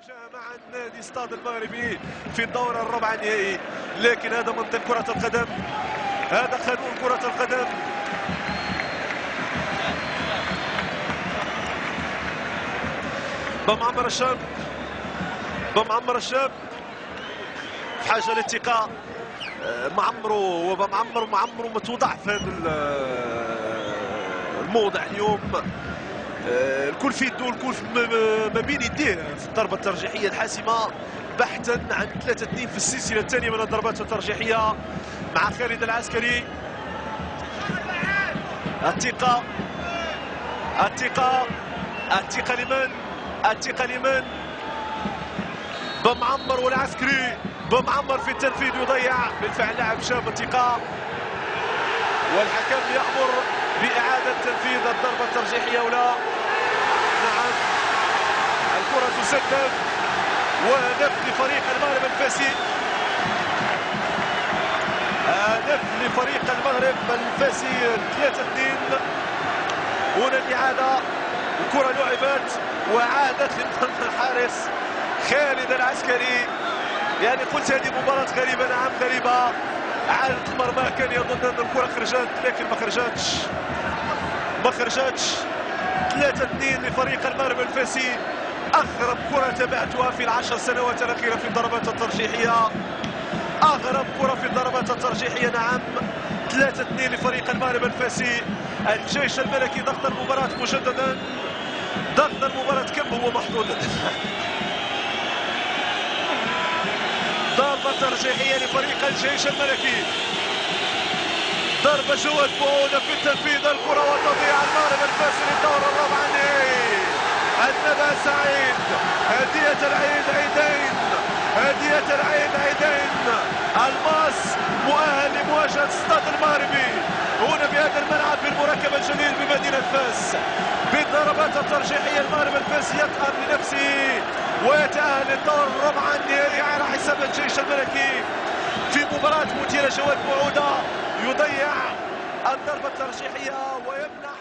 مع النادي ستاد المغربي في الدور الربع النهائي، لكن هذا منطق كرة القدم، هذا قانون كرة القدم. بمعمر الشاب، بمعمر الشاب في حاجة للثقة. معمرو وبمعمر متوضع في هذا الموضع اليوم. الكل في يده، الكل ما بين يديه في الضربة الترجيحية الحاسمة بحثا عن 3-2 في السلسلة الثانية من الضربات الترجيحية مع خالد العسكري. الثقة، الثقة، الثقة لمن؟ الثقة لمن؟ بمعمر والعسكري. بمعمر في التنفيذ يضيع بالفعل لاعب شاب الثقة، والحكم يأمر بإعادة تنفيذ الضربة الترجيحية ولا؟ نعم، الكرة تسدد وهدف لفريق المغرب الفاسي، هدف لفريق المغرب الفاسي 3-2. هنا الإعادة، الكرة لعبت وعادت لمرمى الحارس خالد العسكري. يعني قلت هذه مباراة غريبة، نعم غريبة. عادت المرمى، كان يظن أن الكرة خرجت لكن ما خرجتش، ما خرجتش. 3-2 لفريق المغرب الفاسي. أغرب كرة تابعتها في ال10 سنوات الأخيرة في الضربات الترجيحية، أغرب كرة في الضربات الترجيحية. نعم، 3-2 لفريق المغرب الفاسي. الجيش الملكي ضغط المباراة مجددا، ضغط المباراة كم هو محظوظ. ضربة ترجيحية لفريق الجيش الملكي، ضربة جواد بوعودة في التنفيذ. الكرة وتضيع المغرب الفاسي للدور الرابع النهائي. الندى سعيد، هدية العيد عيدين، هدية العيد عيدين. الماس مؤهل لمواجهة ستاد المغربي هنا بهذا الملعب في المركب الجديد بمدينة فاس. بالضربات الترجيحية المغرب الفاسي يطعن لنفسه ويتأهل للدور الربع النهائي على حساب الجيش الملكي. في مباراة مثيرة جواد بوعودة يضيع الضربة الترجيحية ويمنح